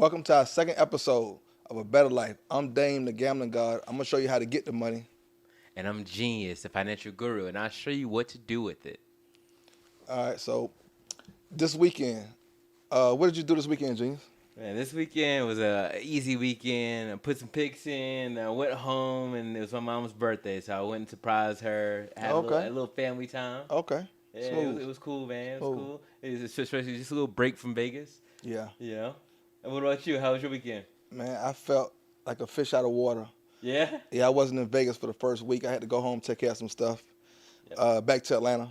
Welcome to our second episode of A Bettor Life. I'm Dame, the gambling god. I'm going to show you how to get the money. And I'm Genius, the financial guru, and I'll show you what to do with it. All right, so this weekend, what did you do this weekend, Genius? Man, this weekend was a easy weekend. I put some picks in. I went home, and it was my mom's birthday, so I went and surprised her. Had a little family time. Okay. Yeah, it was cool, man. It was cool. It was especially just a little break from Vegas. Yeah. You know? And what about you? How was your weekend? Man, I felt like a fish out of water. Yeah? Yeah, I wasn't in Vegas for the first week. I had to go home, take care of some stuff, back to Atlanta.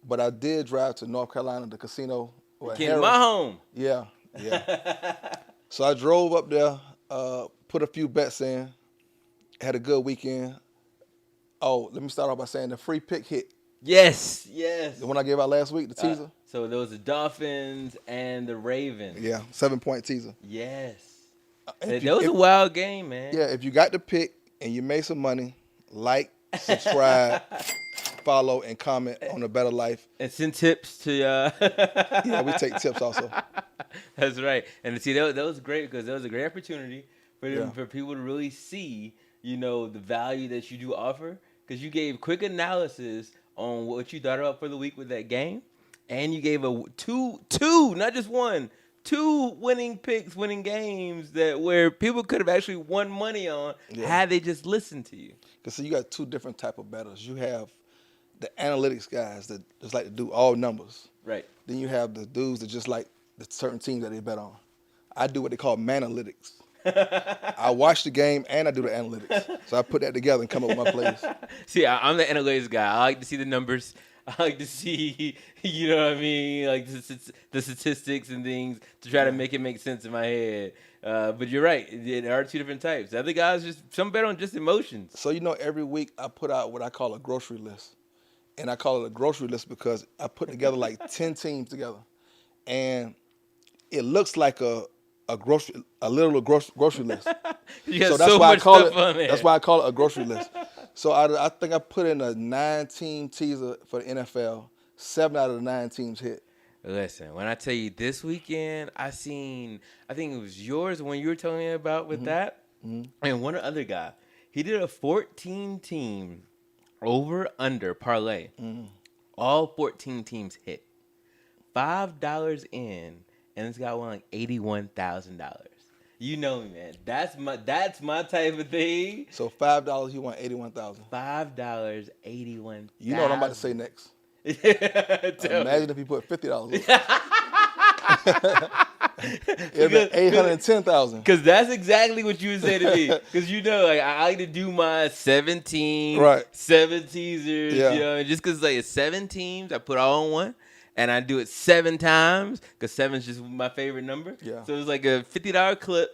But I did drive to North Carolina, the casino. Came my home. Yeah. So I drove up there, put a few bets in, had a good weekend. Oh, let me start off by saying the free pick hit. Yes. The one I gave out last week, the teaser. So there was the Dolphins and the Ravens. Yeah, 7-point teaser. Yes. That was a wild game, man. Yeah, if you got the pick and you made some money, like, subscribe, follow, and comment on A Bettor Life. And send tips to Yeah, we take tips also. That's right. And see, that was great because that was a great opportunity for people to really see, the value that you do offer. Because you gave quick analysis on what you thought about for the week with that game. And you gave two, not just one, two winning picks, winning games where people could have actually won money on had they just listened to you. Because you got two different type of bettors. You have the analytics guys that just like to do all numbers. Right. Then you have the dudes that just like the certain teams that they bet on. I do what they call manalytics. I watch the game and I do the analytics. So I put that together and come up with my plays. See, I'm the analytics guy. I like to see the numbers. I like to see, like the statistics and things to try to make it make sense in my head. But you're right. There are two different types. The other guys some bet on just emotions. So, every week I put out what I call a grocery list. And I call it a grocery list because I put together like 10 teams together. And it looks like a little grocery list. So that's why I call it. That's why I call it a grocery list. So I think I put in a 9-team teaser for the NFL. 7 out of the 9 teams hit. Listen, when I tell you this weekend, I think it was yours when you were telling me about with that, and one other guy. He did a 14-team over/under parlay. All 14 teams hit. $5 in, and it's got one like $81,000. You know me, man. That's my type of thing. So $5, you want $81,000. $5, $81,000. You know what I'm about to say next. Imagine if you put $50 in. It'd be $810,000. Because that's exactly what you would say to me. Because I like to do my 17, 7 teasers. Yeah. Just because it's 7 teams, I put all in one. And I do it 7 times because 7 is just my favorite number. Yeah. So it's like a $50 clip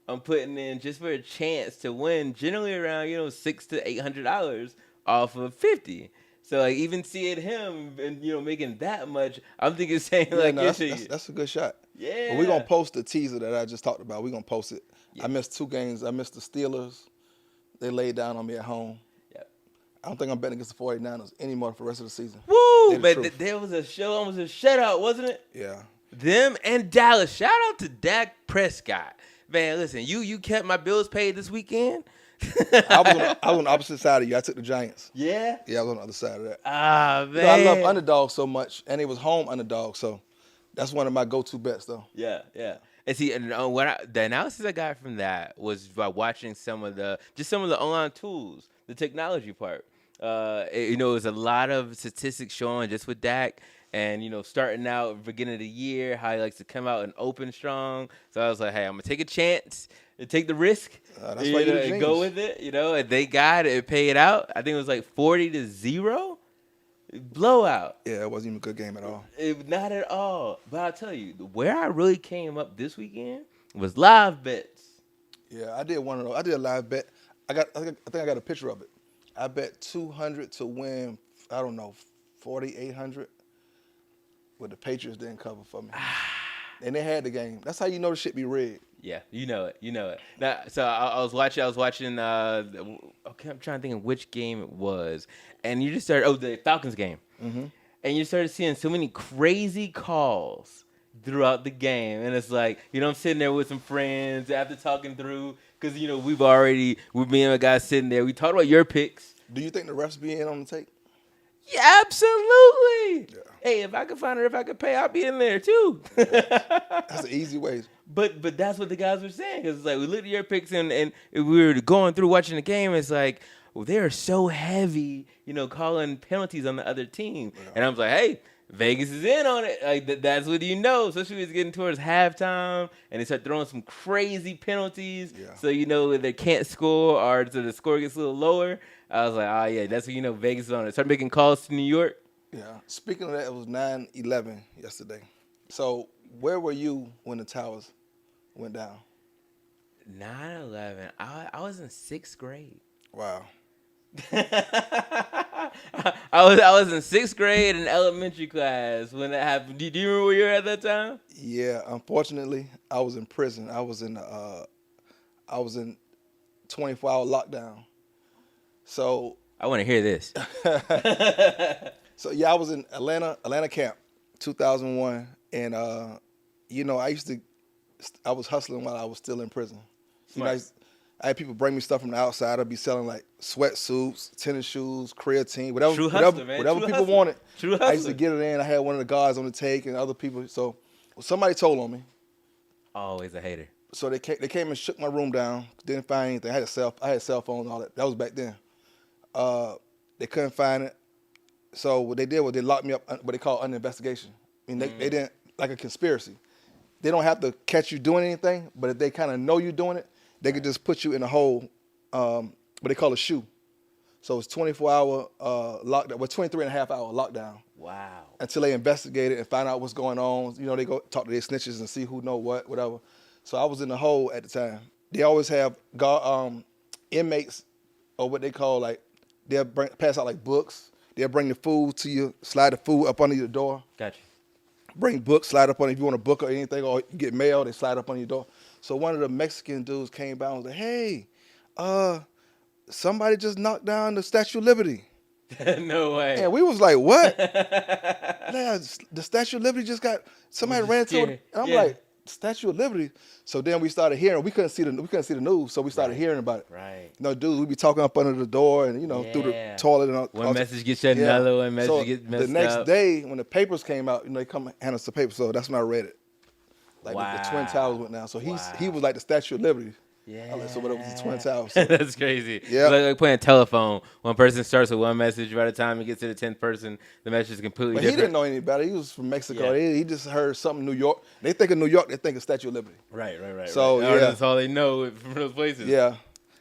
I'm putting in just for a chance to win, generally around $600 to $800 off of 50. So even seeing him and making that much, I'm thinking that's a good shot. Yeah. But we're gonna post the teaser that I just talked about. We're gonna post it. Yeah. I missed 2 games. I missed the Steelers. They laid down on me at home. I don't think I'm betting against the 49ers anymore for the rest of the season. Woo! But there was almost a shutout, wasn't it? Yeah. Them and Dallas. Shout out to Dak Prescott. Man, listen, you kept my bills paid this weekend. I was on the opposite side of you. I took the Giants. Yeah? Yeah, I was on the other side of that. Ah, man. I love underdogs so much, and it was home underdog, so that's one of my go-to bets, though. Yeah. And see, the analysis I got from that was by watching some of the online tools, the technology part. It was a lot of statistics showing just with Dak and, starting out beginning of the year, how he likes to come out and open strong. So I was like, hey, I'm going to take a chance and take the risk. That's why you're the genius. Go with it, and they got it, paid out. I think it was like 40-0. Blowout. Yeah, it wasn't even a good game at all. Not at all. But I'll tell you, where I really came up this weekend was live bets. Yeah, I did one of those. I did a live bet. I think I got a picture of it. I bet $200 to win, I don't know, $4,800. But the Patriots didn't cover for me. And they had the game. That's how you know the shit be rigged. Yeah, you know it. Now, so I was watching. Okay, I'm trying to think of which game it was, and you just started. Oh, the Falcons game, and you started seeing so many crazy calls throughout the game, and it's like, I'm sitting there with some friends after talking through, because we've been a guy sitting there. We talked about your picks. Do you think the refs be in on the tape? Yeah, absolutely. Yeah. Hey, if I could find it, if I could pay, I'll be in there too. That's the easy way. But that's what the guys were saying, because it's like we looked at your picks and we were going through watching the game. It's like, well, they're so heavy, calling penalties on the other team, and I was like, hey, Vegas is in on it. Like that's what especially when it's getting towards halftime and they start throwing some crazy penalties. Yeah. So they can't score, or so the score gets a little lower. I was like, oh yeah, that's what Vegas is on it. Start making calls to New York. Yeah. Speaking of that, it was 9/11 yesterday. So where were you when the towers went down? 9/11. I was in 6th grade. Wow. I was in 6th grade in elementary class when that happened. Do you remember where you were at that time? Yeah. Unfortunately, I was in prison. I was in 24-hour lockdown. So I want to hear this. So yeah, I was in Atlanta camp, 2001, and I was hustling while I was still in prison. I had people bring me stuff from the outside. I'd be selling like sweatsuits, tennis shoes, creatine, whatever people wanted. True hustler. I used to get it in. I had one of the guards on the take and other people. So somebody told on me. Always a hater. So they came and shook my room down. Didn't find anything. I had cell phones and all that. That was back then. They couldn't find it. So what they did was they locked me up, what they call under investigation. I mean, they didn't, like a conspiracy. They don't have to catch you doing anything, but if they kind of know you're doing it, they could just put you in a whole, what they call a shoe. So it's 24-hour lockdown, 23.5-hour lockdown. Wow. Until they investigate it and find out what's going on. They go talk to their snitches and see who know what, whatever. So I was in the hole at the time. They always have inmates, or what they call they'll pass out like books. They'll bring the food to you, slide the food up under your door. Gotcha. Bring books, slide up on if you want a book or anything, or you get mail, they slide up on your door. So one of the Mexican dudes came by and was like, hey, somebody just knocked down the Statue of Liberty. No way. And we was like, what? Yeah, the Statue of Liberty just got, somebody ran to it. And I'm like, Statue of Liberty. So then we started hearing. We couldn't see the news, so we started hearing about it. Right. Dudes, we be talking up under the door and through the toilet and all. One message gets you another. One message gets messed up. The next day when the papers came out, they come hand us the paper. So that's when I read it. The Twin Towers went down. So he was like the Statue of Liberty. Yeah. So what was the Twin Towers? That's crazy. Yeah. Like playing telephone. One person starts with one message. By the time it gets to the 10th person, the message is completely different. He didn't know any better. He was from Mexico. Yeah. He just heard something New York. They think of New York, they think of Statue of Liberty. Right. So that's all they know from those places. Yeah.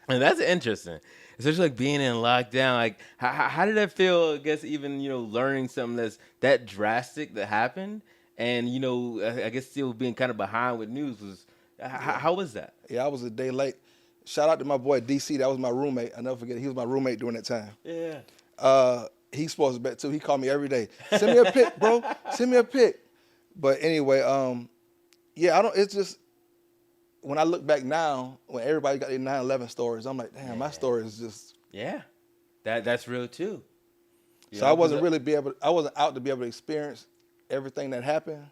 And that's interesting. Especially like being in lockdown. Like how did that feel? I guess even learning something that's that drastic that happened, and I guess still being kind of behind with news was. How was that? Yeah, I was a day late. Shout out to my boy DC. That was my roommate. I never forget. He was my roommate during that time. Yeah. He's supposed to bet too. He called me every day. Send me a pic, bro. Send me a pic. But anyway, it's just when I look back now, when everybody got their 9/11 stories, I'm like, damn, my story is just. Yeah. That's real too. So I wasn't out to be able to experience everything that happened,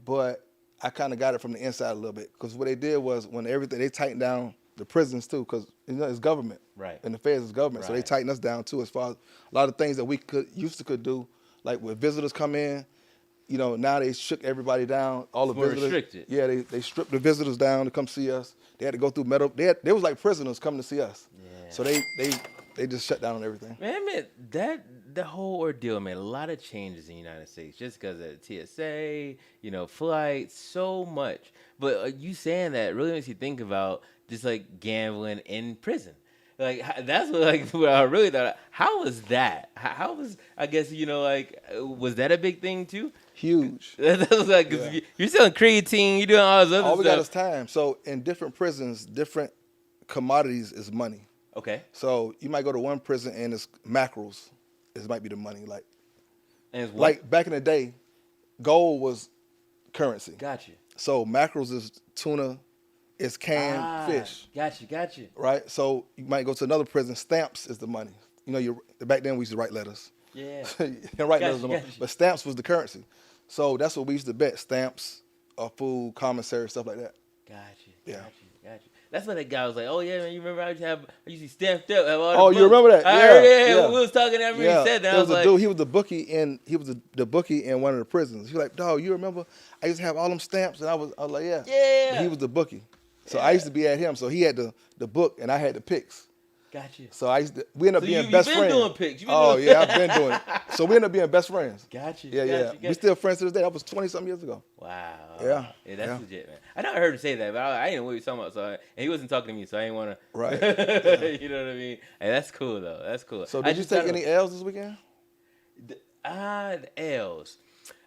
but I kind of got it from the inside a little bit, because what they did was they tightened down the prisons too, because it's government, right? And the feds is government, so they tightened us down too as far as a lot of things that we used to do, like when visitors come in, now they shook everybody down. All the visitors, restricted. Yeah, they stripped the visitors down to come see us. They had to go through metal. They was like prisoners coming to see us. Yeah. So they just shut down on everything. Man, the whole ordeal made a lot of changes in the United States just because of TSA, flights, so much. But you saying that really makes you think about just like gambling in prison. Like that's what I really thought. How was that? How was, I guess, was that a big thing too? Huge. That was like, cause you're selling creatine, you're doing all this other stuff. All we got is time. So in different prisons, different commodities is money. Okay. So you might go to one prison and it's mackerels. It might be the money. Like back in the day, gold was currency. Gotcha. So mackerels is tuna, is canned fish. Gotcha. Right? So you might go to another prison, stamps is the money. Back then we used to write letters. Yeah. Write letters no more. But stamps was the currency. So that's what we used to bet: stamps, food, commissary, stuff like that. Got Yeah. you. That's what that guy was like. Oh yeah, man, you remember I used to stamped up. Have all the Oh, you books. remember that? I Yeah, heard, yeah. yeah. We was talking. I remember he said that. It I was was a like, dude. He was the bookie the bookie in one of the prisons. He was like, dog, you remember? I used to have all them stamps, and I was like, yeah. Yeah. But he was the bookie, so Yeah. I used to be at him. So he had the book, and I had the picks. Got you. So we ended up being best friends. Doing picks. Yeah, I've been doing it. So we ended up being best friends. Got you. Yeah. We still friends to this day. That was 20-something years ago. Wow. Yeah. That's legit, man. I never heard him say that, but I didn't know what he was talking about. And he wasn't talking to me, so I didn't want to. Right. You know what I mean? Hey, that's cool though. That's cool. So did you take any L's this weekend? The L's.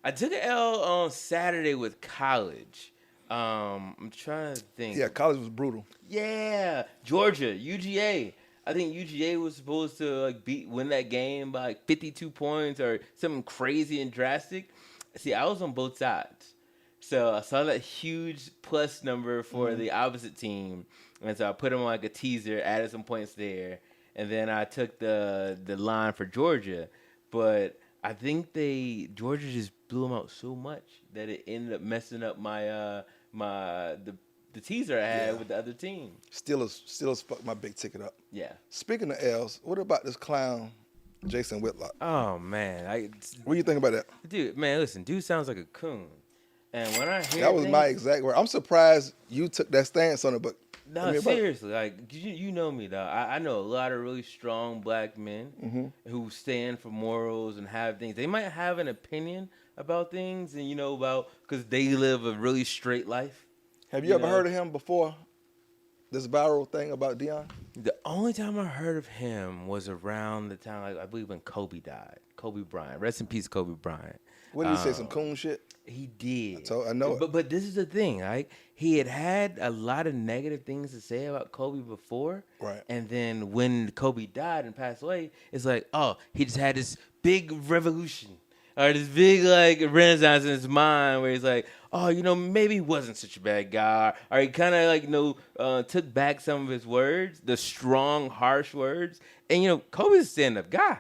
I took an L on Saturday with college. I'm trying to think. Yeah, college was brutal. Yeah, Georgia, UGA. I think UGA was supposed to win that game by 52 points or something crazy and drastic. See, I was on both sides. So I saw that huge plus number for the opposite team. And so I put them on like a teaser, added some points there. And then I took the line for Georgia. But I think Georgia just blew them out so much that it ended up messing up my the teaser I had with the other team. Steelers fucked my big ticket up. Yeah. Speaking of L's, what about this clown, Jason Whitlock? Oh, man. What do you think about that? Dude, man, listen. Dude sounds like a coon. And when I hear that was my exact word. I'm surprised you took that stance on it, but no, seriously, like you know me, though. I know a lot of really strong black men who stand for morals and have things. They might have an opinion about things, and because they live a really straight life. Have you ever heard of him before? This viral thing about Deion? The only time I heard of him was around the time, I believe, when Kobe died. Kobe Bryant. Rest in peace, Kobe Bryant. What did he say? Some coon shit? He did. I know it. But this is the thing, right? He had a lot of negative things to say about Kobe before. Right. And then when Kobe died and passed away, it's like, oh, he just had this big revolution. Or this big renaissance in his mind where he's like, oh, maybe he wasn't such a bad guy. Or he kind of took back some of his words, the strong, harsh words. And Kobe's a stand-up guy.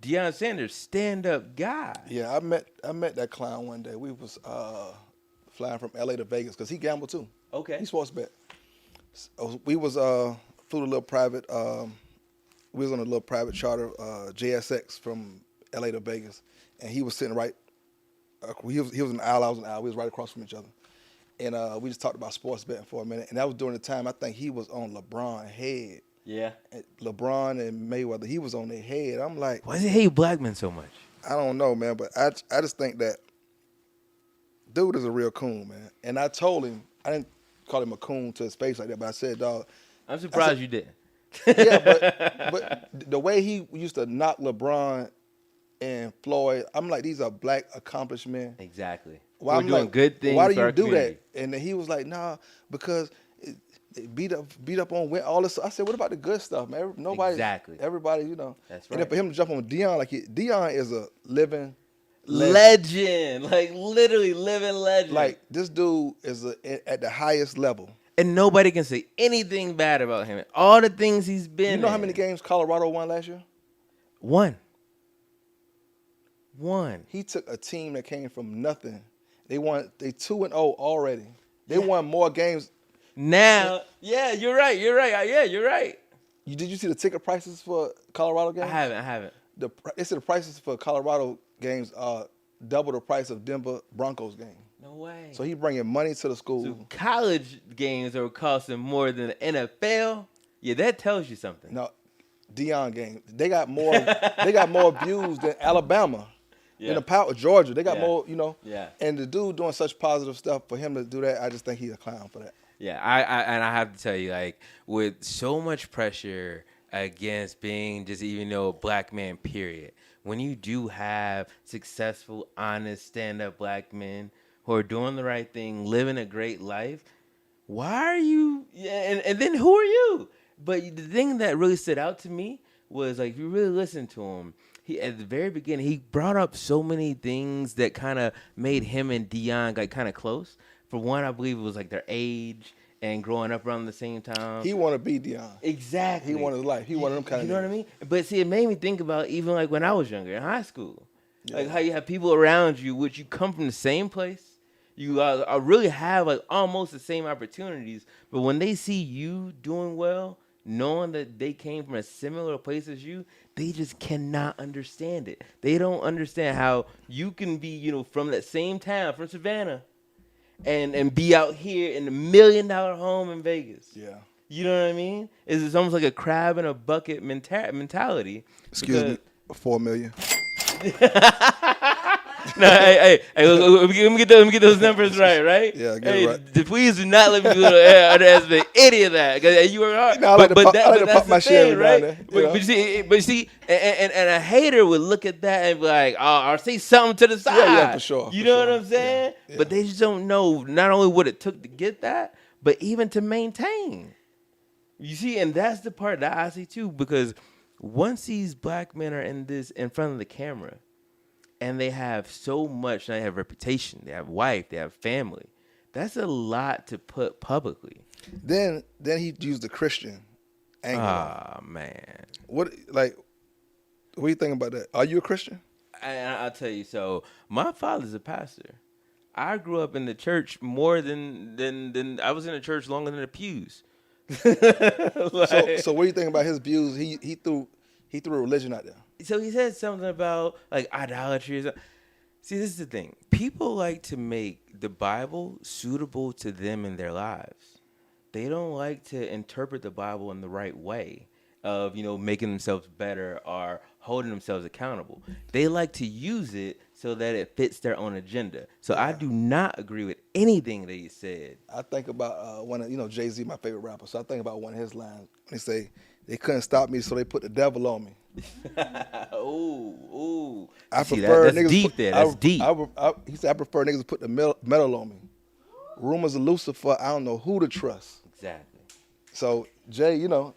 Deion Sanders, stand-up guy. Yeah, I met that clown one day. We was flying from LA to Vegas because he gambled too. Okay. He sports bet. So we was flew to a little private. We was on a little private charter JSX from LA to Vegas. And he was sitting right. He was an aisle. I was an aisle. We was right across from each other, and we just talked about sports betting for a minute. And that was during the time I think he was on LeBron's head. Yeah. LeBron and Mayweather. He was on their head. I'm like, why does he hate black men so much? I don't know, man. But I just think that dude is a real coon, man. And I told him, I didn't call him a coon to his face like that, but I said, dog. I'm surprised you didn't. Yeah, but the way he used to knock LeBron and Floyd, I'm like, these are black accomplished men. Exactly. Why We're doing good things. Why do for you do community. that? And then he was like, nah, because it beat up on all this. I said, what about the good stuff, man? Everybody, That's right. And then for him to jump on Deion, Deion is a living legend. Like literally living legend. Like this dude is at the highest level. And nobody can say anything bad about him. All the things he's been in. You know how many games Colorado won last year? One. He took a team that came from nothing. They 2-0 already. They won more games. Now, yeah, you're right. Yeah, you're right. Did you see the ticket prices for Colorado games? I haven't. They said the prices for Colorado games are double the price of Denver Broncos game. No way. So he bringing money to the school. So college games are costing more than the NFL. Yeah, that tells you something. No, Deion games. They got more. They got more views than Alabama. Yeah. In the power of Georgia, they got more. Yeah. And the dude doing such positive stuff, for him to do that, I just think he's a clown for that. Yeah, I have to tell you, with so much pressure against being just even a black man, period. When you do have successful, honest, stand-up black men who are doing the right thing, living a great life, why are you? Yeah, and then who are you? But the thing that really stood out to me was if you really listen to him. He at the very beginning, he brought up so many things that kind of made him and Deion kind of close. For one, I believe it was their age and growing up around the same time. He wanted to be Deion. Exactly. He wanted life. He wanted them kind of. You know what I mean? But see, it made me think about even when I was younger in high school. Like how you have people around you, which you come from the same place. You really have like almost the same opportunities, but when they see you doing well, knowing that they came from a similar place as you, they just cannot understand it. They don't understand how you can be, from that same town, from Savannah, and be out here in the $1 million home in Vegas. Yeah. You know what I mean? It's almost like a crab in a bucket mentality. Excuse me, 4 million. No, hey, let me get those numbers right? Yeah, get it right. Please do not let me underestimate any of that, because you were hard. No, I like to pop my shit every now and then, But you see, and a hater would look at that and be like, oh, or say something to the side. Yeah, for sure. You know what I'm saying? Yeah. But they just don't know not only what it took to get that, but even to maintain. You see, and that's the part that I see too, because once these black men are in front of the camera, and they have so much, they have reputation, they have wife, they have family. That's a lot to put publicly. Then he used the Christian angle. Ah, man. What do you think about that? Are you a Christian? I'll tell you. So my father's a pastor. I grew up in the church more than I was in the church longer than the pews. So what do you think about his views? He threw religion out there. So he said something about like idolatry. See, this is the thing. People like to make the Bible suitable to them in their lives. They don't like to interpret the Bible in the right way of, making themselves better or holding themselves accountable. They like to use it so that it fits their own agenda. So I do not agree with anything that he said. I think about one of, Jay-Z, my favorite rapper. So I think about one of his lines. He say, they couldn't stop me, so they put the devil on me. Ooh. I prefer that's niggas deep put, there. That's deep. He said, I prefer niggas to put the metal on me. Rumors of Lucifer, I don't know who to trust. Exactly. So Jay, I'm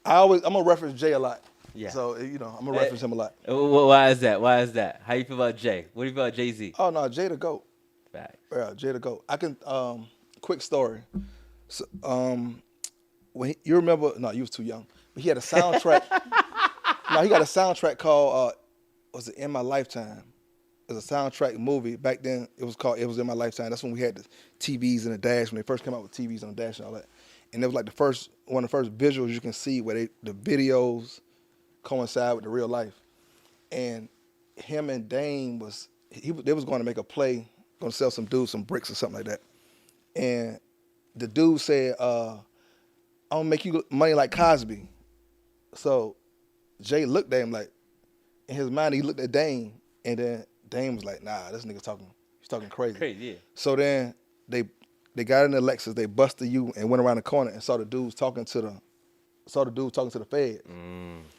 gonna reference Jay a lot. Yeah. So I'm gonna reference him a lot. Why is that? How you feel about Jay? What do you feel about Jay-Z? Oh no, Jay the GOAT. Fact. Yeah, Jay the GOAT. I can quick story. So, when you remember? No, you was too young. But he had a soundtrack. He got a soundtrack called was it In My Lifetime? It was a soundtrack movie. Back then it was In My Lifetime. That's when we had the TVs in the dash, when they first came out with TVs on the dash and all that. And it was like one of the first visuals you can see where the videos coincide with the real life. And him and Dame they was going to make a play, going to sell some dudes some bricks or something like that. And the dude said, I'm gonna make you money like Cosby. So Jay looked at him like, in his mind he looked at Dame, and then Dame was like, nah, this nigga's talking crazy. Crazy, yeah. So then they got in the Lexus, they busted you and went around the corner and saw the dudes talking to the feds.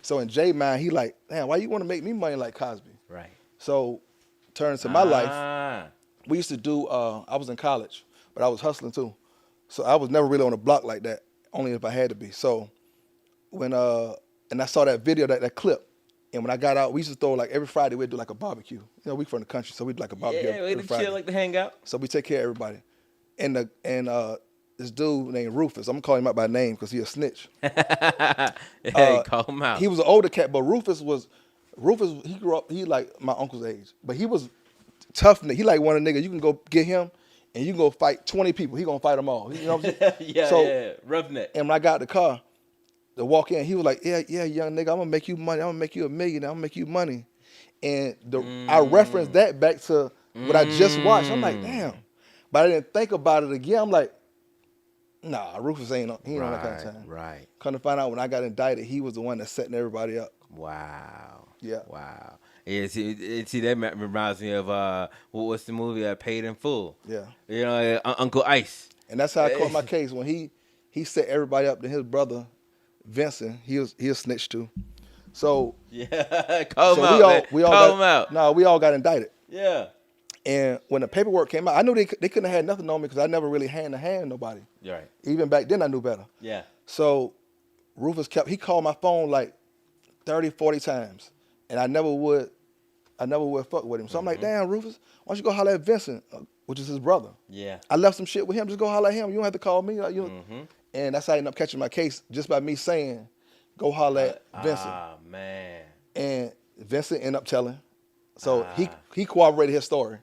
So in Jay mind, he like, damn, why you want to make me money like Cosby? Right. So turning to my life, we used to do, I was in college, but I was hustling too. So I was never really on the block like that, only if I had to be. So when, and I saw that video, that clip, and when I got out, we used to throw like every Friday, we'd do like a barbecue. We from the country, so we'd do like a barbecue every Friday. Chill, like to hang out. So we take care of everybody. And this dude named Rufus, I'm gonna call him out by name because he a snitch. Hey, call him out. He was an older cat, but Rufus, he grew up, he like my uncle's age. But he was tough. He like one of the niggas, you can go get him and you can go fight 20 people. He gonna fight them all. You know what I'm saying? yeah, roughneck. And when I got the car, to walk in, he was like, yeah, young nigga, I'm gonna make you money. I'm gonna make you $1 million. I'm gonna make you money. And I referenced that back to what I just watched. I'm like, damn. But I didn't think about it again. I'm like, nah, Rufus he ain't on that kind of time. Right. Come to find out, when I got indicted, he was the one that's setting everybody up. Wow. Yeah. Wow. Yeah, see, that reminds me of what's the movie? Paid in Full. Yeah. Uncle Ice. And that's how I caught my case. When he set everybody up, then his brother Vincent, he a snitch too. So yeah, call him out. No, we all got indicted. Yeah. And when the paperwork came out, I knew they couldn't have had nothing on me because I never really hand to hand nobody. Right. Even back then, I knew better. Yeah. So Rufus he called my phone like 30, 40 times, and I never would fuck with him. So I'm like, damn, Rufus, why don't you go holler at Vincent, which is his brother? Yeah. I left some shit with him. Just go holler at him. You don't have to call me. And that's how I ended up catching my case, just by me saying, go holler at Vincent. Ah, man. And Vincent ended up telling, So he corroborated his story.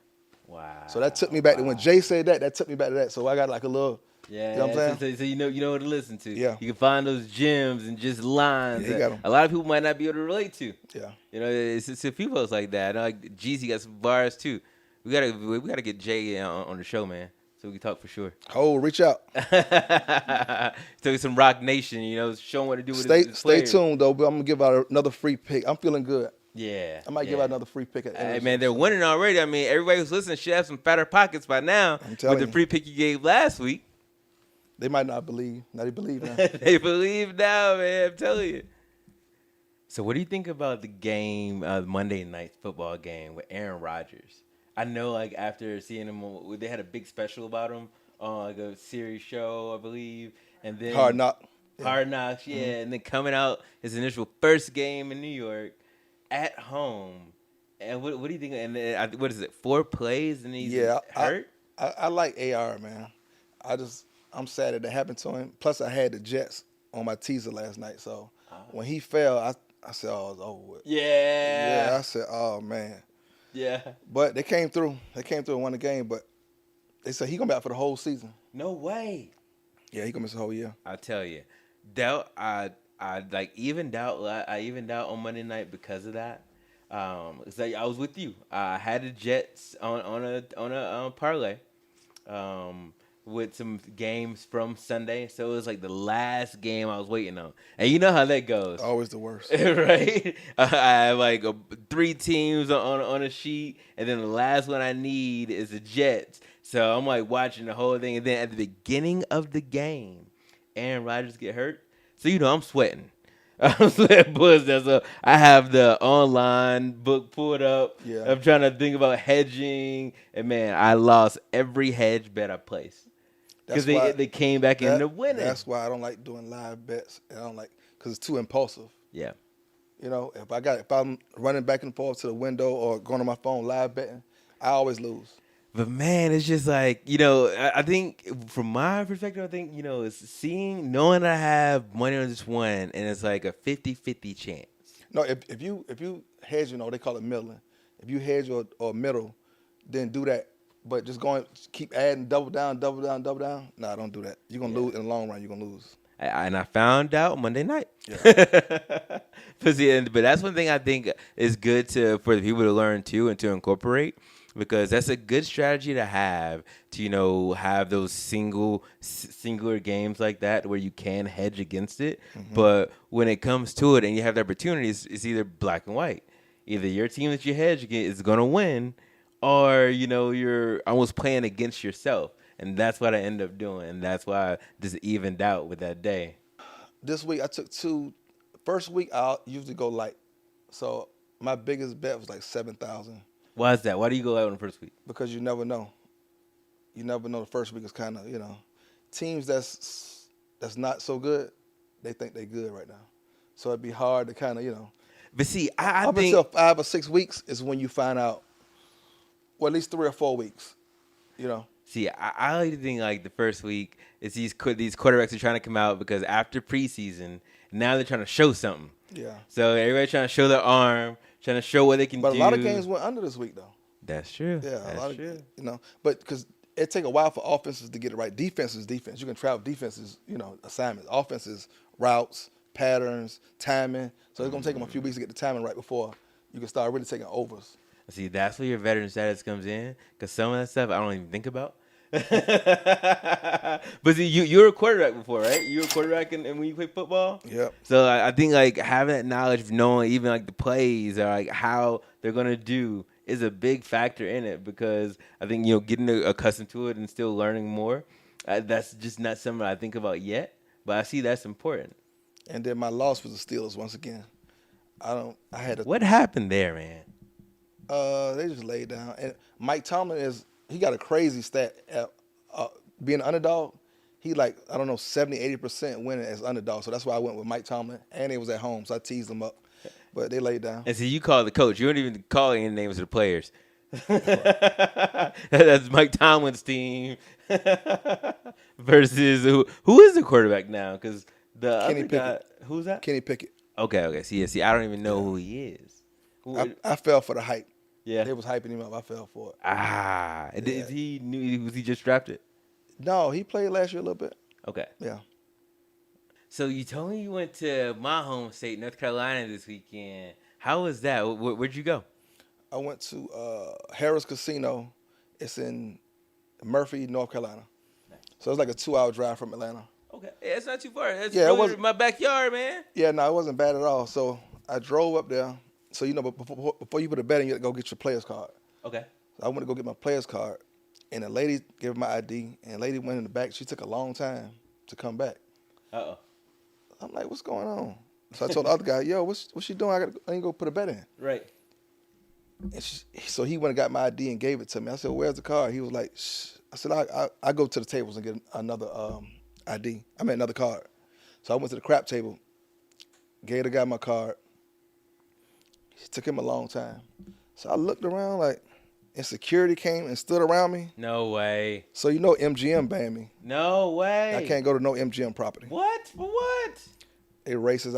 Wow. So that took me back to when Jay said that. That took me back to that. So I got like a little. Yeah, you know what I'm saying? So you know what to listen to. Yeah. You can find those gems and just lines Yeah, he that got 'em. a lot of people might not be able to relate to. Yeah. You know, it's a few folks like that. I know, like Jeezy got some bars too. We gotta get Jay on the show, man, so we can talk for sure. Oh, reach out. Took some Rock Nation, you know, showing what to do with his Stay players. tuned though. But I'm gonna give out another free pick. I'm feeling good. Yeah, I might give out another free pick at the end Hey of the man, show, they're so. winning already. I mean, everybody who's listening should have some fatter pockets by now I'm with telling the you. free pick you gave last week. They might not believe. Now they believe now. They believe now, man. I'm telling you. So, what do you think about the game, Monday night football game with Aaron Rodgers? I know, like after seeing him, they had a big special about him on like a series show, I believe, and then Hard knock. Yeah. Hard Knocks, yeah, and then coming out his initial first game in New York at home. And what do you think? And then, what is it? 4 plays and he's hurt. I like AR, man. I'm sad that happened to him. Plus, I had the Jets on my teaser last night, so when he fell, I said, "Oh, it's over with." Yeah. Yeah, I said, "Oh man." Yeah. But they came through. They came through and won the game. But they said he gonna be out for the whole season. No way. Yeah, he gonna miss the whole year. I tell you, doubt. I like evened out. I evened out on Monday night because of that. It's like I was with you. I had the Jets on a parlay. With some games from Sunday. So it was like the last game I was waiting on. And you know how that goes. Always the worst. Right? I have like 3 teams on a sheet, and then the last one I need is the Jets. So I'm like watching the whole thing, and then at the beginning of the game, Aaron Rodgers get hurt. So you know I'm sweating. I'm sweating bullets. So I have the online book pulled up. Yeah. I'm trying to think about hedging, and man, I lost every hedge bet I placed. Because they came back into winning. That's why I don't like doing live bets. I don't like because it's too impulsive. Yeah. You know, if I'm running back and forth to the window or going on my phone live betting, I always lose. But man, it's just like, you know, I think from my perspective, I think, you know, it's knowing I have money on this one, and it's like a 50-50 chance. No, if you hedge, you know, they call it middling. If you hedge or middle, then do that. But just keep adding, double down. Nah, don't do that. You're going to lose in the long run. You're going to lose. And I found out Monday night. Yeah. But that's one thing I think is good for the people to learn too and to incorporate, because that's a good strategy to have to, you know, have those singular games like that where you can hedge against it. Mm-hmm. But when it comes to it and you have the opportunities, it's either black and white. Either your team that you hedge against is going to win, or, you know, you're almost playing against yourself. And that's what I end up doing. And that's why I just evened out with that day. This week I took 2. First week I'll usually go light. So my biggest bet was like 7,000. Why is that? Why do you go out on the first week? Because you never know. You never know. The first week is kind of, you know, teams that's not so good, they think they're good right now. So it'd be hard to kind of, you know. But see, I up think until 5 or 6 weeks is when you find out. Well, at least 3 or 4 weeks, you know. See, I like to think like the first week is these quarterbacks are trying to come out because after preseason, now they're trying to show something. Yeah. So everybody's trying to show their arm, trying to show what they can do. But a lot of games went under this week, though. That's true. Yeah, that's true. You know, but because it take a while for offenses to get it right. Defense is defense. You can travel defenses, you know, assignments. Offenses, routes, patterns, timing. So it's going to take them a few weeks to get the timing right before you can start really taking overs. See, that's where your veteran status comes in, because some of that stuff I don't even think about. But see, you were a quarterback before, right? You were a quarterback when you played football? Yep. So I think like having that knowledge of knowing even like the plays or like how they're going to do is a big factor in it, because I think, you know, getting accustomed to it and still learning more, that's just not something I think about yet, but I see that's important. And then my loss was the Steelers once again. What happened there, man? They just laid down. And Mike Tomlin he got a crazy stat. Being an underdog, he like, I don't know, 70-80% winning as underdog. So that's why I went with Mike Tomlin. And it was at home, so I teased them up. But they laid down. And see, you call the coach. You don't even call any names of the players. That's Mike Tomlin's team versus who is the quarterback now? Because the other guy, who's that? Kenny Pickett. Okay. See, I don't even know who he is. I fell for the hype. Yeah. They was hyping him up. I fell for it. Ah. Yeah. Was he just drafted? No, he played last year a little bit. Okay. Yeah. So you told me you went to my home state, North Carolina, this weekend. How was that? Where'd you go? I went to Harris Casino. It's in Murphy, North Carolina. Nice. So it's like a 2-hour drive from Atlanta. Okay. Yeah, it's not too far. That's Yeah, it really wasn't- my backyard, man. Yeah, no, it wasn't bad at all. So I drove up there. So, you know, before you put a bet in, you got to go get your player's card. Okay. So I went to go get my player's card, and a lady gave me my ID, and a lady went in the back. She took a long time to come back. Uh-oh. I'm like, what's going on? So I told the other guy, yo, what's she doing? I need to go put a bet in. Right. And so he went and got my ID and gave it to me. I said, where's the card? He was like, shh. I said, I go to the tables and get another ID. I mean, another card. So I went to the crap table, gave the guy my card. It took him a long time. So I looked around like, and security came and stood around me. No way. So you know MGM banned me. No way. I can't go to no MGM property. What? For what? They racist.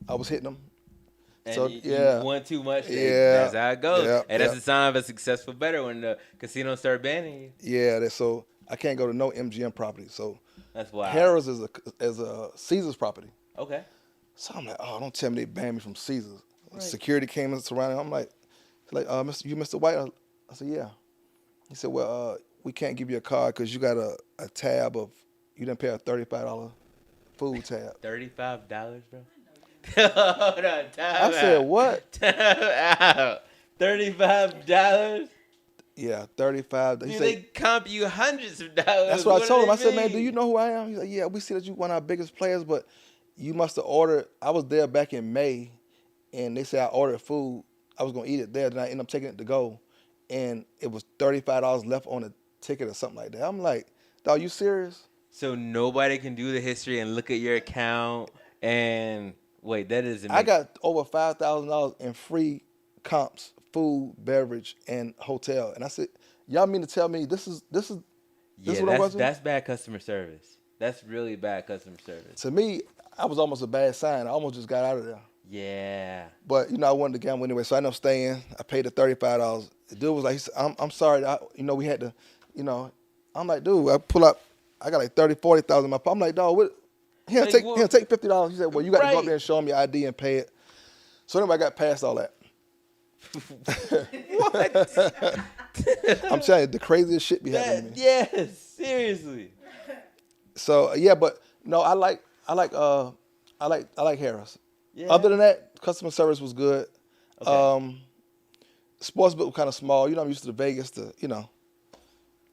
I was hitting them. And So, you yeah. won too much. Yeah. That's how it goes. Yeah, And that's yeah. a sign of a successful bettor when the casinos start banning you. Yeah, so I can't go to no MGM property. So That's wild. Harris is a Caesars property. Okay. So I'm like, oh, don't tell me they banned me from Caesars. Right. Security came and surrounded. I'm like, you Mr. White? I said, yeah. He said, well, we can't give you a card because you got a tab of, you didn't pay a $35 food tab. $35, bro? Hold on, I said, what? $35? Yeah, 35. He Dude, said, they comp you hundreds of dollars. that's what I told him. I said, man, do mean? you know who I am? He's like, yeah, we see that you one of our biggest players, but you must have ordered. I was there back in May, and they said I ordered food. I was going to eat it there. Then I ended up taking it to go, and it was $35 left on the ticket or something like that. I'm like, dog, you serious? So nobody can do the history and look at your account and wait, that isn't. I got over $5,000 in free comps, food, beverage, and hotel. And I said, y'all mean to tell me this is yeah, what I'm watching? that's bad customer service. That's really bad customer service. To me, I was almost a bad sign. I almost just got out of there. Yeah. But, you know, I wanted to gamble anyway, so I ended up staying. I paid the $35. The dude was like, he said, I'm sorry. We had to, I'm like, dude, I pull up. I got like 30, 40,000 in my pocket. I'm like, dog, what? He'll take $50. He said, well, you got to go up there and show him your ID and pay it. So anyway, I got past all that. What? I'm telling you, the craziest shit be happening to me. Yes, seriously. So yeah, but no, I like Harris. Yeah. Other than that, customer service was good. Okay. Sportsbook was kind of small. I'm used to the Vegas,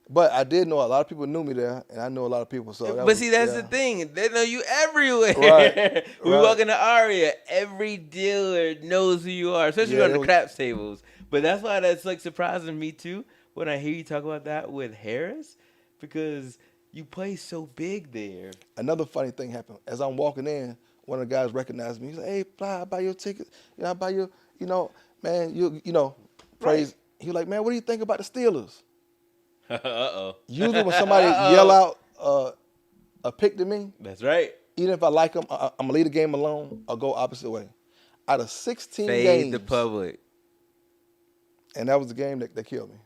But I did know a lot of people knew me there, and I knew a lot of people. So, That's the thing. They know you everywhere. Right, We right. walk in the Aria, every dealer knows who you are, especially on the craps tables. But that's why that's like surprising me too when I hear you talk about that with Harris, because you play so big there. Another funny thing happened. As I'm walking in, one of the guys recognized me. He said, "Hey, Fly, I buy your ticket. I buy your, man, praise." Right. He was like, "Man, what do you think about the Steelers?" Uh-oh. Usually when somebody yell out a pick to me, That's right. even if I like them, I'm going to leave the game alone or go opposite way. Out of 16 Fade games, the public. and that was the game that killed me.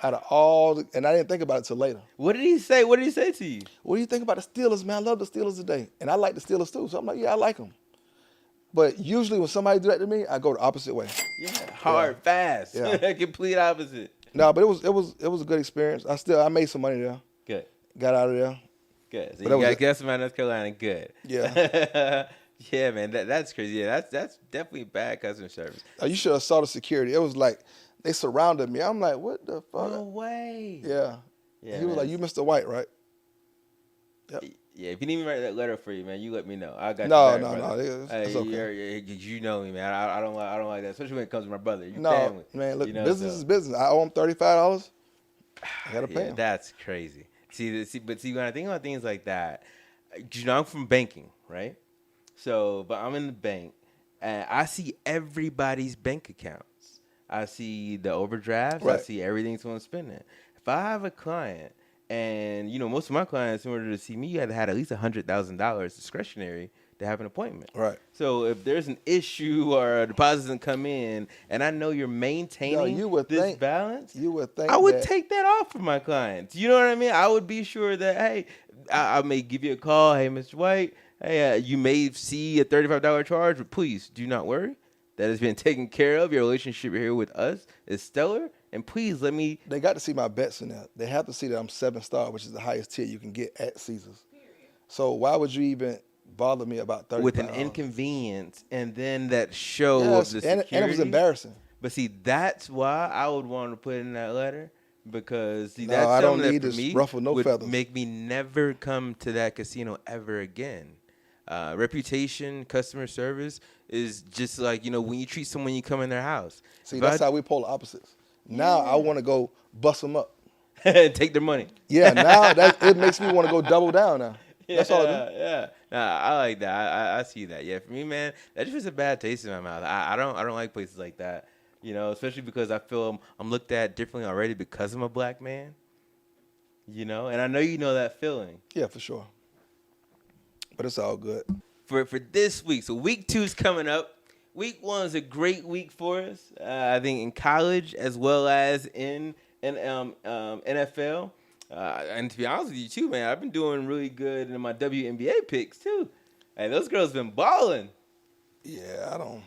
Out of all, and I didn't think about it till later. What did he say? What did he say to you? What do you think about the Steelers, man? I love the Steelers today. And I like the Steelers too. So I'm like, yeah, I like them. But usually when somebody do that to me, I go the opposite way. Yeah, hard, fast. Yeah. Complete opposite. No, but it was a good experience. I made some money there. Good. Got out of there. Good. So But you that got was to get some out of North Carolina. Good. Yeah. Yeah, man. That's crazy. Yeah, that's definitely bad customer service. You should have saw the security. It was like they surrounded me. I'm like, what the fuck? No way. Yeah. Yeah, He was man. like, you Mr. White, right? Yep. Yeah, if you need me to write that letter for you, man, you let me know. I got No, you. no, back, no. brother. It's okay. You know me, man. I don't like that, especially when it comes to my brother. You No, family. man, look, You know, business so- is business. I owe him $35. I got to pay Yeah, him. that's crazy. But when I think about things like that, I'm from banking, right? So, but I'm in the bank, and I see everybody's bank accounts. I see the overdrafts. I Right. see everything someone's spending. If I have a client, and most of my clients, in order to see me, you had to have at least $100,000 discretionary to have an appointment. Right. So if there's an issue or a deposit doesn't come in, and I know you're maintaining this balance, you would think I would that, take that off for my clients. You know what I mean? I would be sure that, hey, I may give you a call. Hey, Mr. White, hey, you may see a $35 charge, but please do not worry. That has been taken care of. Your relationship here with us is stellar. And please let me. They got to see my bets in there. They have to see that I'm 7-star, which is the highest tier you can get at Caesars. So why would you even bother me about $35? With an inconvenience, and then that show of the security. And it was embarrassing. But see, that's why I would want to put in that letter, because see, no, that's I don't something need that for to me ruffle no would feathers. Make me never come to that casino ever again. Reputation, customer service is just like, when you treat someone, you come in their house. See, that's how we polar opposites. Now I want to go bust them up. Take their money. Yeah, now it makes me want to go double down now. That's all I do. Yeah. Nah, I like that. I see that. Yeah, for me, man, that just was a bad taste in my mouth. I don't like places like that. Especially because I feel I'm looked at differently already because I'm a black man. And I know you know that feeling. Yeah, for sure. But it's all good. For this week, so week 2 is coming up. Week 1 is a great week for us. I think in college as well as in NFL. And to be honest with you too, man, I've been doing really good in my WNBA picks too. Hey, those girls been balling. Yeah, I don't.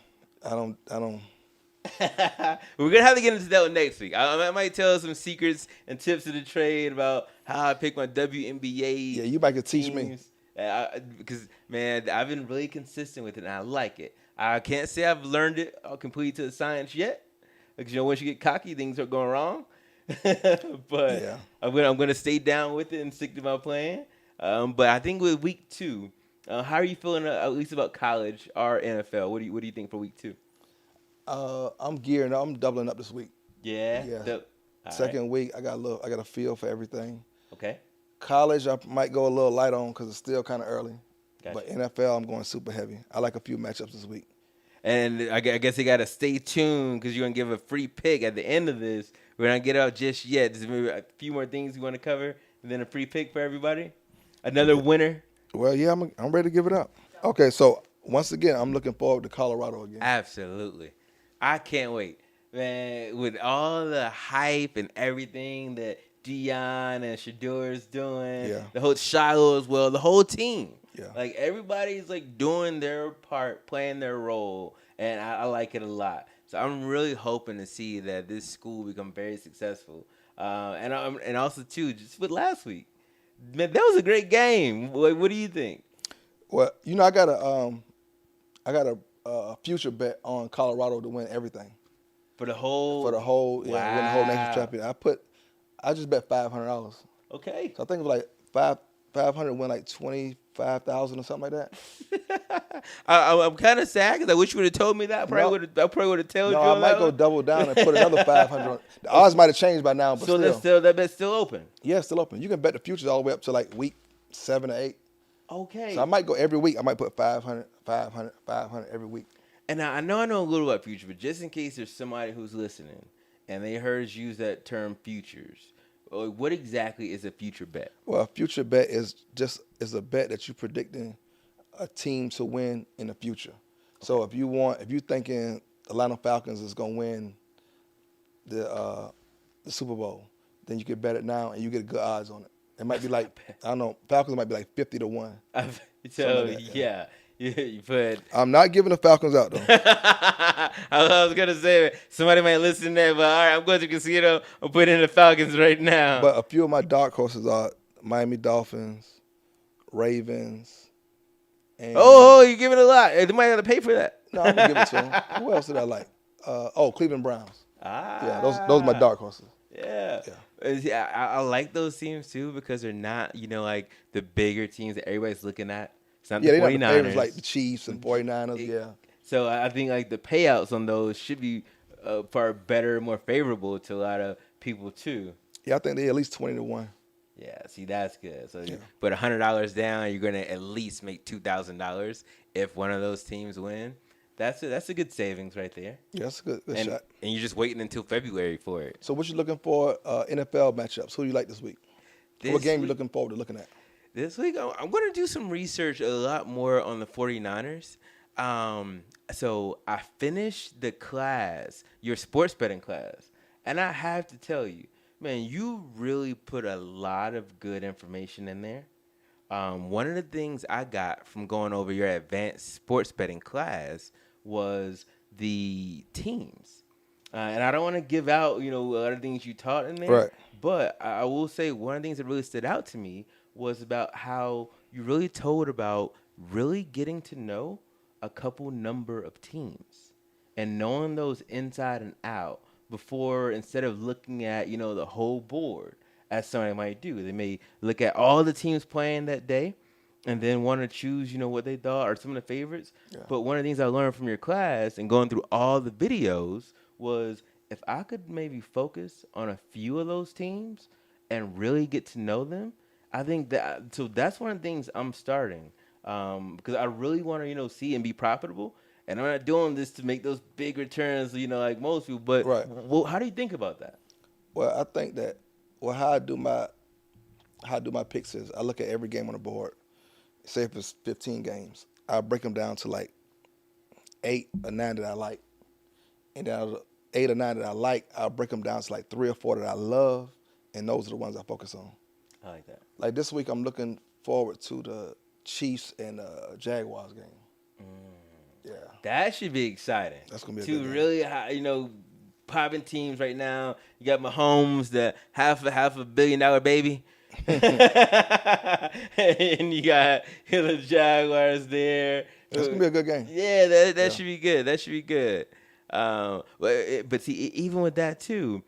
We're gonna have to get into that one next week. I might tell some secrets and tips of the trade about how I pick my WNBA. Yeah, you might could teach me. Because, man, I've been really consistent with it, and I like it. I can't say I've learned it completely to the science yet. Because, once you get cocky, things are going wrong. But yeah. I'm gonna stay down with it and stick to my plan. But I think with week 2, how are you feeling at least about college or NFL? What do you think for week 2? I'm gearing up. I'm doubling up this week. Yeah. Second week, I got a feel for everything. Okay. College, I might go a little light on because it's still kind of early. Gotcha. But NFL, I'm going super heavy. I like a few matchups this week. And I guess you got to stay tuned because you're going to give a free pick at the end of this. We're not get out just yet. There's maybe a few more things you want to cover, and then a free pick for everybody. Another winner. Well, yeah, I'm ready to give it up. Okay, so once again, I'm looking forward to Colorado again. Absolutely. I can't wait. Man, with all the hype and everything that Dion and Shador is doing, the whole Shiloh as well, the whole team. Yeah. Like, everybody's, like, doing their part, playing their role, and I like it a lot. So I'm really hoping to see that this school become very successful. And also, too, just with last week. Man, that was a great game. What do you think? Well, I got a future bet on Colorado to win everything. For the whole win the whole national championship. I just bet $500. Okay. So I think it was like 500 win like 25,000 or something like that. I'm kind of sad because I wish you would have told me that. I probably would have told you. No, I might go double down and put another 500 on. The odds might have changed by now, but that bet's still open. Yeah, it's still open. You can bet the futures all the way up to like week 7 or 8. Okay. So I might go every week. I might put 500 every week. And I know a little about futures, but just in case there's somebody who's listening and they heard us use that term futures, what exactly is a future bet? Well, a future bet is a bet that you're predicting a team to win in the future. Okay. So if you're thinking the Atlanta Falcons is going to win the Super Bowl, then you can bet it now and you get good odds on it. It might be like, I don't know, Falcons might be like 50-1. Yeah. But I'm not giving the Falcons out, though. I was going to say, somebody might listen there, but all right, I'm going to casino. I'm putting in the Falcons right now. But a few of my dark horses are Miami Dolphins, Ravens. And you're giving a lot. They might have to pay for that. No, I'm going to give it to them. Who else did I like? Cleveland Browns. Yeah, those are my dark horses. Yeah. I like those teams, too, because they're not, like the bigger teams that everybody's looking at. It's not the 49ers. They're not the favorites like the Chiefs and 49ers, So I think like the payouts on those should be far better, more favorable to a lot of people too. Yeah, I think they're at least 20-1. Yeah, see, that's good. So you put $100 down, you're gonna at least make $2,000 if one of those teams win. That's a good savings right there. Yeah, that's a good shot. And you're just waiting until February for it. So what you looking for NFL matchups? Who do you like this week? What game you looking forward to looking at? This week, I'm going to do some research a lot more on the 49ers. So I finished the class, your sports betting class, and I have to tell you, man, you really put a lot of good information in there. One of the things I got from going over your advanced sports betting class was the teams. And I don't want to give out, a lot of things you taught in there. Right. But I will say one of the things that really stood out to me was about how you really told about really getting to know a couple number of teams and knowing those inside and out before, instead of looking at, the whole board as somebody might do. They may look at all the teams playing that day and then want to choose, what they thought are some of the favorites. Yeah. But one of the things I learned from your class and going through all the videos was if I could maybe focus on a few of those teams and really get to know them, I think that's one of the things I'm starting because I really want to, see and be profitable. And I'm not doing this to make those big returns, like most people. But right. Well, how do you think about that? Well, I think that how I do my picks is I look at every game on the board. Say if it's 15 games, I break them down to like 8 or 9 that I like, and then out of the 8 or 9 that I like, I'll break them down to like 3 or 4 that I love, and those are the ones I focus on. I like that. Like this week, I'm looking forward to the Chiefs and Jaguars game. Yeah, that should be exciting. That's gonna be a two good really popping teams right now. You got Mahomes, the half a $1 billion baby. And you got the Jaguars there. That's gonna be a good game. Yeah, that should be good. That should be good. But see, even with that too,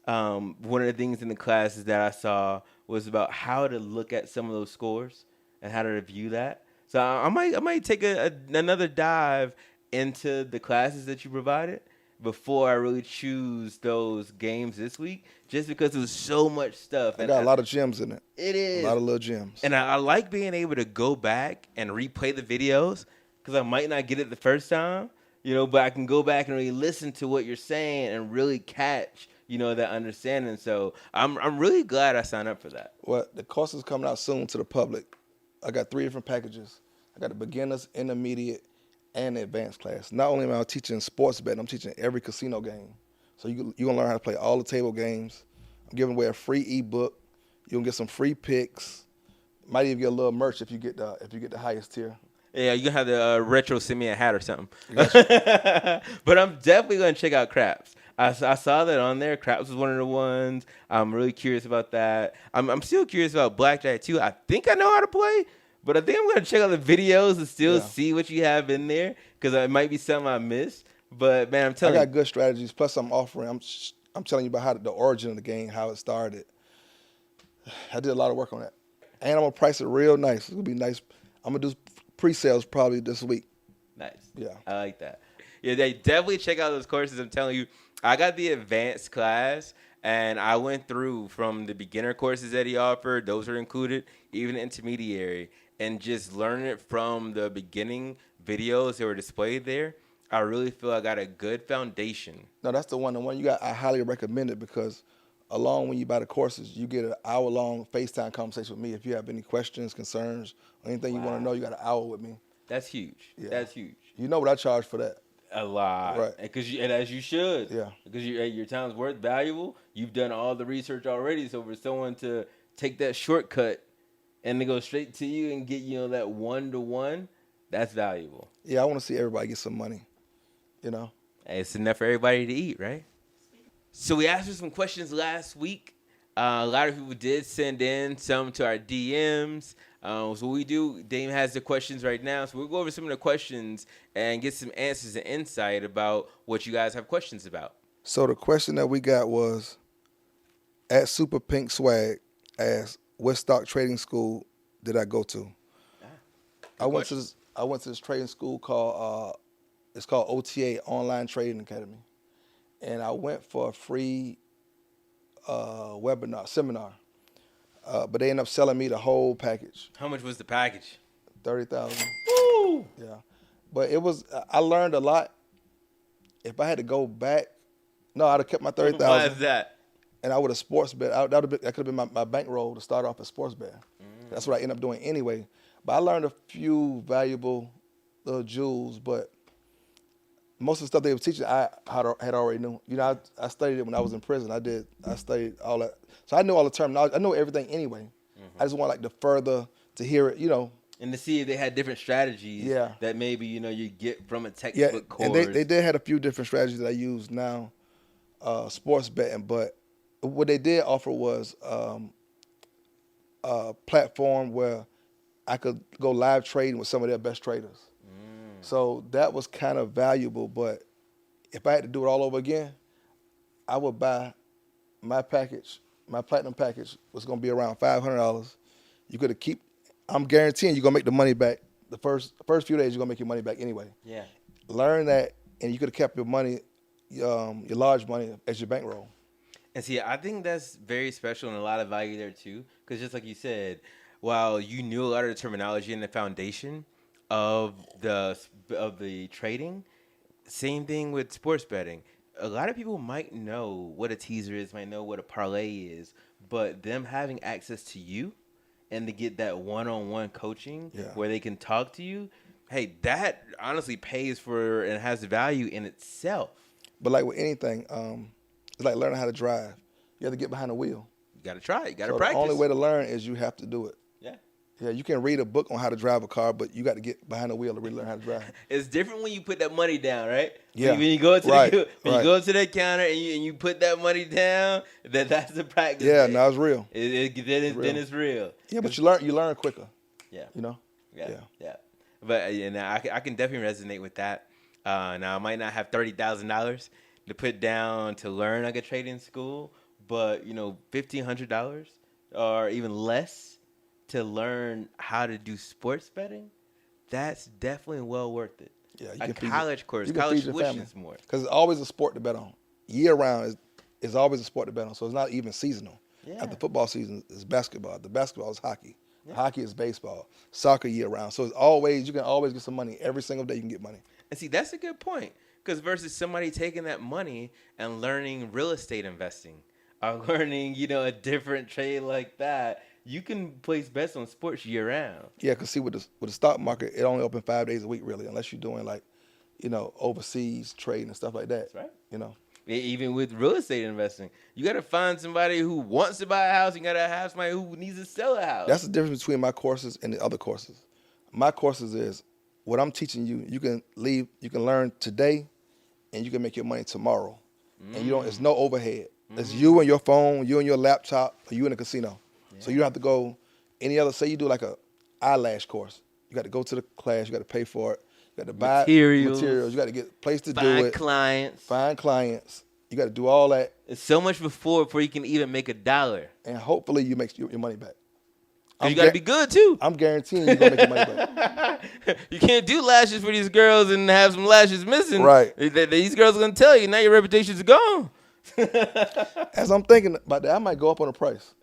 one of the things in the classes that I saw was about how to look at some of those scores and how to review that. So I might take another dive into the classes that you provided before I really choose those games this week, just because there was so much stuff. I got a lot of gems in it. It is. A lot of little gems. And I like being able to go back and replay the videos because I might not get it the first time, but I can go back and really listen to what you're saying and really catch, that understanding. So I'm really glad I signed up for that. Well, the course is coming out soon to the public. I got 3 different packages. I got the beginners, intermediate, and the advanced class. Not only am I teaching sports betting, I'm teaching every casino game. So you're going to learn how to play all the table games. I'm giving away a free ebook. You're going to get some free picks. Might even get a little merch if you get the highest tier. Yeah, you're going to have the retro send me a hat or something. Gotcha. But I'm definitely going to check out Craps. I saw that on there. Craps was one of the ones. I'm really curious about that. I'm still curious about Blackjack too. I think I know how to play, but I think I'm going to check out the videos and still see what you have in there because it might be something I missed. But, man, I'm telling you. I got good strategies. Plus, I'm telling you about the origin of the game, how it started. I did a lot of work on that. And I'm going to price it real nice. It's going to be nice. I'm going to do pre-sales probably this week. Nice. Yeah. I like that. Yeah, they definitely check out those courses. I'm telling you, I got the advanced class, and I went through from the beginner courses that he offered. Those are included, even the intermediary, and just learning it from the beginning videos that were displayed there. I really feel I got a good foundation. No, that's the one. The one you got, I highly recommend it because along when you buy the courses, you get an hour-long FaceTime conversation with me. If you have any questions, concerns, or anything you want to know, you got an hour with me. That's huge. Yeah. That's huge. You know what I charge for that? A lot. Right. And as you should. Yeah. Because your time's worth valuable. You've done all the research already. So for someone to take that shortcut and to go straight to you and get, that 1-to-1, that's valuable. Yeah, I want to see everybody get some money, It's enough for everybody to eat, right? So we asked for some questions last week. A lot of people did send in some to our DMs. So what we do, Dame has the questions right now. So we'll go over some of the questions and get some answers and insight about what you guys have questions about. So the question that we got was, at Super Pink Swag asked, what stock trading school did I go to? I went to this trading school called it's called OTA, Online Trading Academy, and I went for a free seminar. But they ended up selling me the whole package. How much was the package? $30,000. Woo! Yeah, but I learned a lot. If I had to go back, no, I'd have kept my $30,000. Why is that? and I would have sports bet. That could have been my bankroll to start off as sports betting. That's what I end up doing anyway. But I learned a few valuable little jewels, but most of the stuff they were teaching, I had already knew. You know, I studied it when I was in prison. I studied all that. So I knew all the terminology. I know everything anyway. I just want like to further to hear it, you know. And to see if they had different strategies that maybe, you know, you get from a textbook course. And they did have a few different strategies that I use now, sports betting. But what they did offer was a platform where I could go live trading with some of their best traders. So that was kind of valuable, but if I had to do it all over again, I would buy my package. My platinum package was going to be around $500. You could keep. I'm guaranteeing you're going to make the money back. The first few days, you're going to make your money back anyway. Yeah. Learn that, and you could have kept your money, your large money, as your bankroll. And see, I think that's very special and a lot of value there too. Because just like you said, while you knew a lot of the terminology and the foundation of the trading, same thing with sports betting. A lot of people might know what a teaser is, might know what a parlay is, but them having access to you and to get that one-on-one coaching where they can talk to you, hey, that honestly pays for and has value in itself. But like with anything, it's like learning how to drive. You have to get behind the wheel. You got to try it. You got to So practice. the only way to learn is you have to do it. Yeah. Yeah, you can read a book on how to drive a car, but you got to get behind the wheel to really learn how to drive. It's different when you put that money down, right? Yeah. When you go to you go to the counter and you put that money down, that's the practice. Yeah, day. now it's real. Then it's real. Yeah, but you learn quicker. Yeah. You know. Yeah. But I can definitely resonate with that. Now I might not have $30,000 to put down to learn like a trading school, but $1,500 or even less to learn how to do sports betting, that's definitely well worth it. Yeah, a college course, college tuition is more. Because it's always a sport to bet on. Year round is always a sport to bet on, so it's not even seasonal. Yeah. After football season is basketball. The basketball is hockey. Yeah. Hockey is baseball. Soccer year round. So you can always get some money. Every single day you can get money. And see, that's a good point. Because versus somebody taking that money and learning real estate investing or learning, a different trade like that, you can place bets on sports year round. Yeah, because see, with the stock market, it only open 5 days a week, really, unless you're doing overseas trading and stuff like that. That's right. Even with real estate investing, you got to find somebody who wants to buy a house. You got to have somebody who needs to sell a house. That's the difference between my courses and the other courses. My courses is what I'm teaching you. You can learn today, and you can make your money tomorrow. And it's no overhead. It's you and your phone, you and your laptop, or you in a casino. Yeah. So you don't have to go any other. Say you do like a eyelash course. You got to go to the class. You got to pay for it. You got to buy materials. You got to get a place to do it. Find clients. You got to do all that. It's so much before you can even make $1. And hopefully you make your money back. You got to be good too. I'm guaranteeing you're going to make your money back. You can't do lashes for these girls and have some lashes missing. Right. These girls are going to tell you, now your reputation's gone. As I'm thinking about that, I might go up on the price.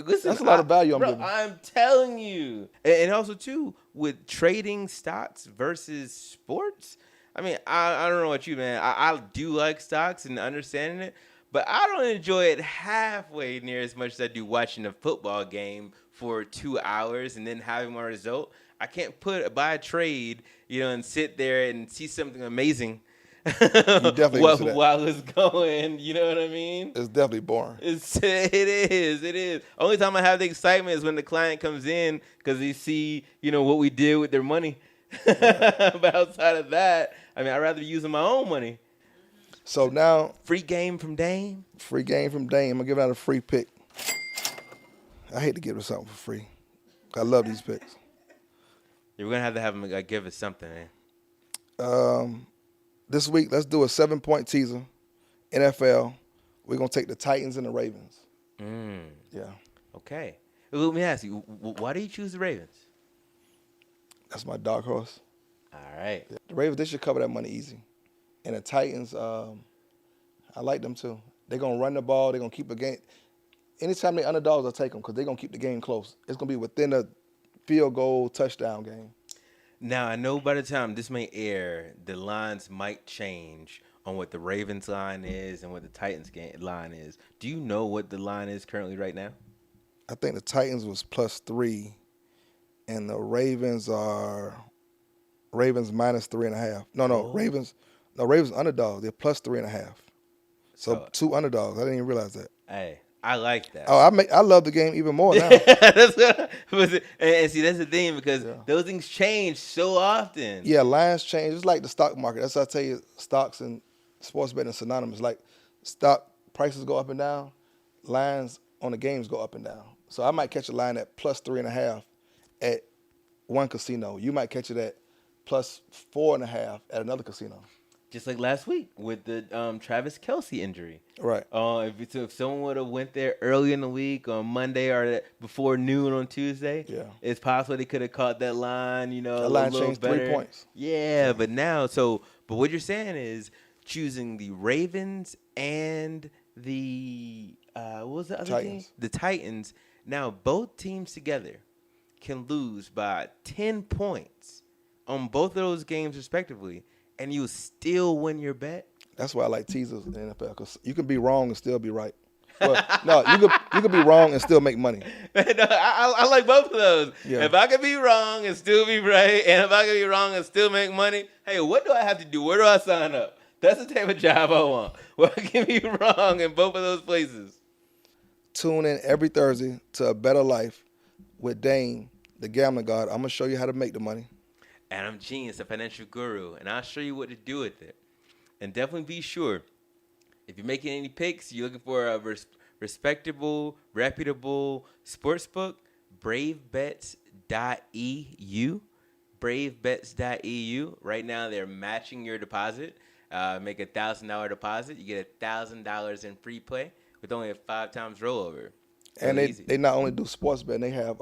Listen, that's a lot of value I'm giving. I'm telling you. And also, too, with trading stocks versus sports, I mean, I don't know about you, man. I do like stocks and understanding it, but I don't enjoy it halfway near as much as I do watching a football game for 2 hours and then having my result. I can't buy a trade, and sit there and see something amazing. You definitely while it's going, you know what I mean? It's definitely boring. It is. Only time I have the excitement is when the client comes in because they see, what we did with their money. But outside of that, I mean, I'd rather be using my own money. So now, free game from Dame. I'm gonna give out a free pick. I hate to give it something for free. I love these picks. You're gonna have to have them give us something, man. This week, let's do a 7-point teaser. NFL. We're going to take the Titans and the Ravens. Yeah. Okay. Well, let me ask you, why do you choose the Ravens? That's my dark horse. All right. Yeah. The Ravens, they should cover that money easy. And the Titans, I like them too. They're going to run the ball. They're going to keep the game. Anytime they're underdogs, I'll take them because they're going to keep the game close. It's going to be within a field goal touchdown game. Now, I know by the time this may air, the lines might change on what the Ravens line is and what the Titans line is. Do you know what the line is currently right now? I think the Titans was +3, and the Ravens are -3.5. Oh. Ravens underdogs. They're +3.5. So 2 underdogs. I didn't even realize that. Hey, I like that. Oh, I love the game even more now. That's and see, that's the thing because those things change so often. Yeah, lines change. It's like the stock market. That's why I tell you, stocks and sports betting are synonymous. Like stock prices go up and down, lines on the games go up and down. So I might catch a line at +3.5 at one casino. You might catch it at +4.5 at another casino. Just like last week with the Travis Kelce injury. Right. If someone would have went there early in the week on Monday or before noon on Tuesday, it's possible they could have caught that line. The line changed better. 3 points. Yeah, but now, but what you're saying is choosing the Ravens and the what was the other team? The Titans. Now both teams together can lose by 10 points on both of those games respectively, and you still win your bet. That's why I like teasers in the NFL, because you can be wrong and still be right. Well, no, you could be wrong and still make money. No, I like both of those. Yeah. If I could be wrong and still be right, and if I could be wrong and still make money, hey, what do I have to do? Where do I sign up? That's the type of job I want, where I can be wrong in both of those places. Tune in every Thursday to A Bettor Life with Dane, the gambling god. I'm going to show you how to make the money. And I'm Genius, the financial guru, and I'll show you what to do with it. And definitely be sure, if you're making any picks, you're looking for a respectable, reputable sports book, bravebets.eu. Bravebets.eu. Right now, they're matching your deposit. Make a $1,000 deposit. You get $1,000 in free play with only a 5 times rollover. And they not only do sports betting, they have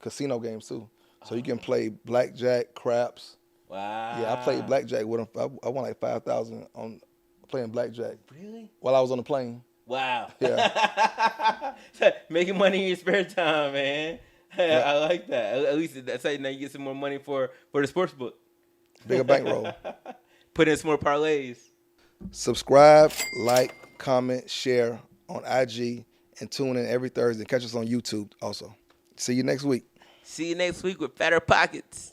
casino games too. So you can play blackjack, craps. Wow. Yeah, I played blackjack with them. I won like $5,000 on playing blackjack. Really? While I was on the plane. Wow. Yeah. Making money in your spare time, man. Yeah. I like that. At least that's how now you get some more money for the sports book. Bigger bankroll. Put in some more parlays. Subscribe, like, comment, share on IG, and tune in every Thursday. Catch us on YouTube also. See you next week. See you next week with fatter pockets.